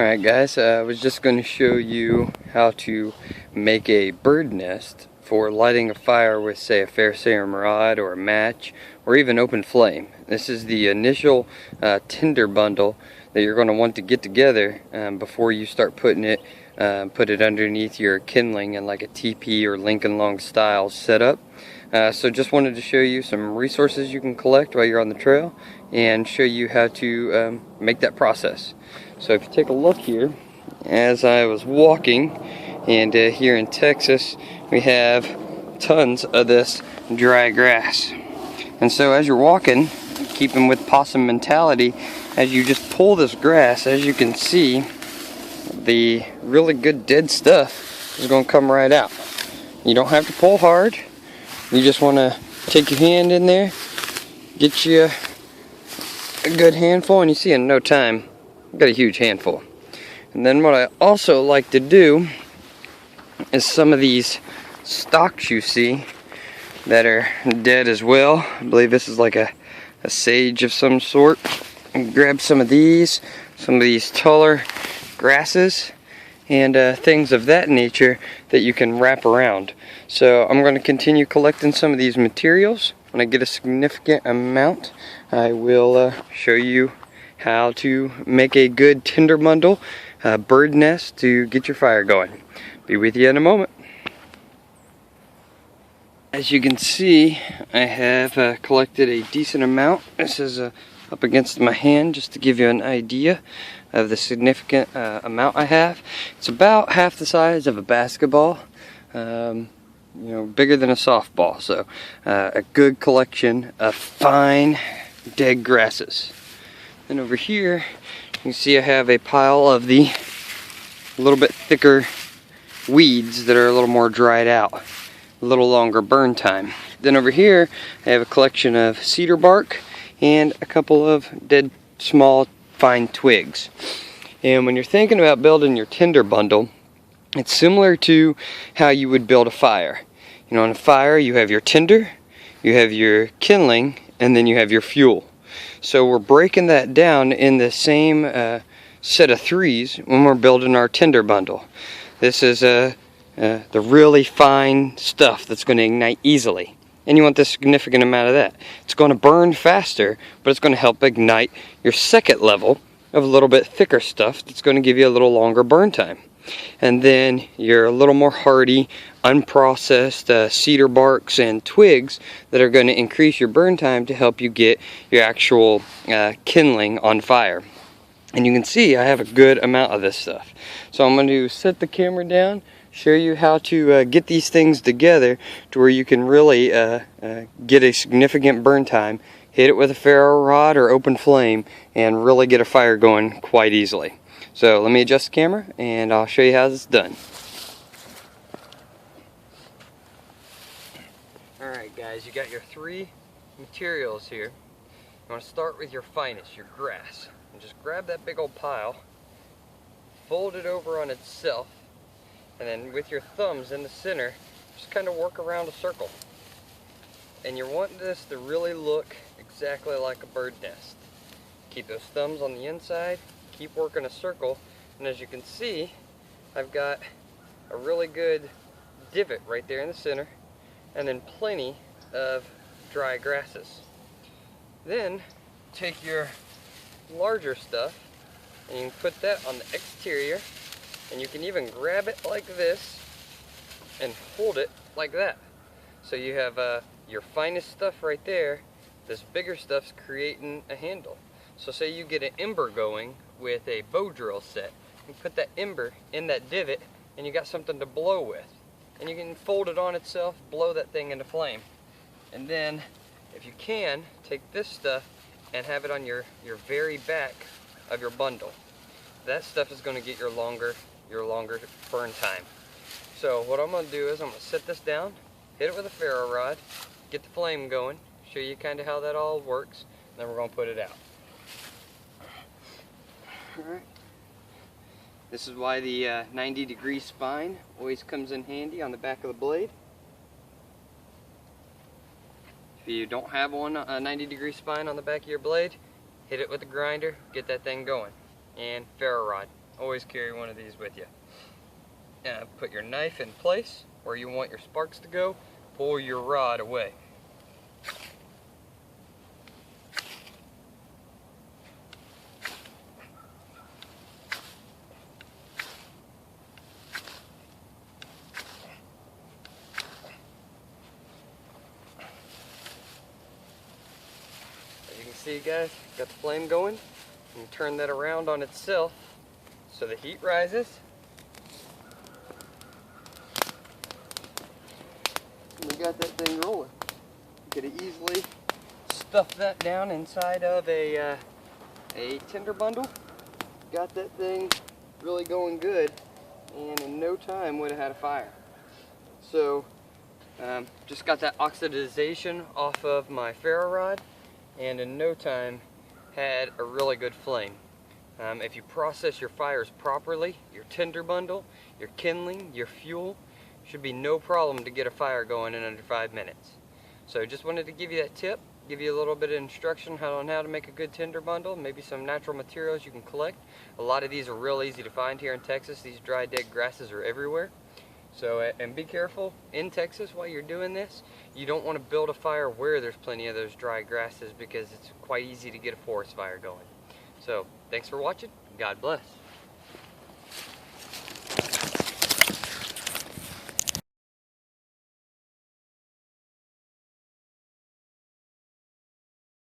Alright guys, I was just going to show you how to make a bird nest for lighting a fire with, say, a ferrocerium rod or a match or even open flame. This is the initial tinder bundle that you're going to want to get together before you start putting it, put it underneath your kindling in like a TP or Lincoln Long style setup. So just wanted to show you some resources you can collect while you're on the trail and show you how to make that process. So if you take a look here, as I was walking, and here in Texas we have tons of this dry grass. And so as you're walking, keeping with possum mentality, as you just pull this grass, as you can see, the really good dead stuff is going to come right out. You don't have to pull hard. You just want to take your hand in there, get you a good handful, and you see in no time, I've got a huge handful. And then what I also like to do is some of these stalks you see that are dead as well. I believe this is like a sage of some sort. And grab some of these taller grasses and things of that nature that you can wrap around. So I'm going to continue collecting some of these materials. When I get a significant amount, I will show you how to make a good tinder bundle bird nest to get your fire going. Be with you in a moment. As you can see, I have collected a decent amount. This is up against my hand just to give you an idea of the significant amount I have. It's about half the size of a basketball, bigger than a softball. So a good collection of fine dead grasses. And over here you can see I have a pile of the little bit thicker weeds that are a little more dried out, a little longer burn time. Then over here I have a collection of cedar bark and a couple of dead small fine twigs. And when you're thinking about building your tinder bundle, it's similar to how you would build a fire. You know, on a fire you have your tinder, you have your kindling, and then you have your fuel. So we're breaking that down in the same set of threes when we're building our tinder bundle. This is the really fine stuff that's going to ignite easily. And you want the significant amount of that. It's going to burn faster, but it's going to help ignite your second level of a little bit thicker stuff that's going to give you a little longer burn time. And then your a little more hardy, unprocessed cedar barks and twigs that are going to increase your burn time to help you get your actual kindling on fire. And you can see I have a good amount of this stuff. So I'm going to set the camera down, show you how to get these things together to where you can really get a significant burn time, hit it with a ferro rod or open flame, and really get a fire going quite easily. So let me adjust the camera and I'll show you how this is done. Alright guys, you got your three materials here. You want to start with your finest, your grass. And just grab that big old pile, fold it over on itself, and then with your thumbs in the center, just kind of work around a circle. And you're wanting this to really look exactly like a bird nest. Keep those thumbs on the inside, keep working a circle, and as you can see, I've got a really good divot right there in the center, and then plenty of dry grasses. Then take your larger stuff and you can put that on the exterior, and you can even grab it like this and hold it like that. So you have your finest stuff right there. This bigger stuff's creating a handle. So say you get an ember going with a bow drill set, you put that ember in that divot and you got something to blow with. And you can fold it on itself, blow that thing into flame. And then, if you can, take this stuff and have it on your very back of your bundle. That stuff is going to get your longer burn time. So what I'm going to do is I'm going to set this down, hit it with a ferro rod, get the flame going, show you kind of how that all works, and then we're going to put it out. Alright. This is why the 90-degree spine always comes in handy on the back of the blade. If you don't have one, a 90-degree spine on the back of your blade, hit it with a grinder, get that thing going. And ferro rod, always carry one of these with you. Put your knife in place where you want your sparks to go, pull your rod away. As you can see, guys, got the flame going. And turn that around on itself so the heat rises. And we got that thing rolling. You could easily stuff that down inside of a tinder bundle. Got that thing really going good, and in no time would have had a fire. So just got that oxidization off of my ferro rod, and in no time had a really good flame. If you process your fires properly, your tinder bundle, your kindling, your fuel, should be no problem to get a fire going in under 5 minutes. So just wanted to give you that tip, give you a little bit of instruction on how to make a good tinder bundle, maybe some natural materials you can collect. A lot of these are real easy to find here in Texas. These dry dead grasses are everywhere. So, and be careful in Texas while you're doing this. You don't want to build a fire where there's plenty of those dry grasses, because it's quite easy to get a forest fire going. So, thanks for watching. God bless.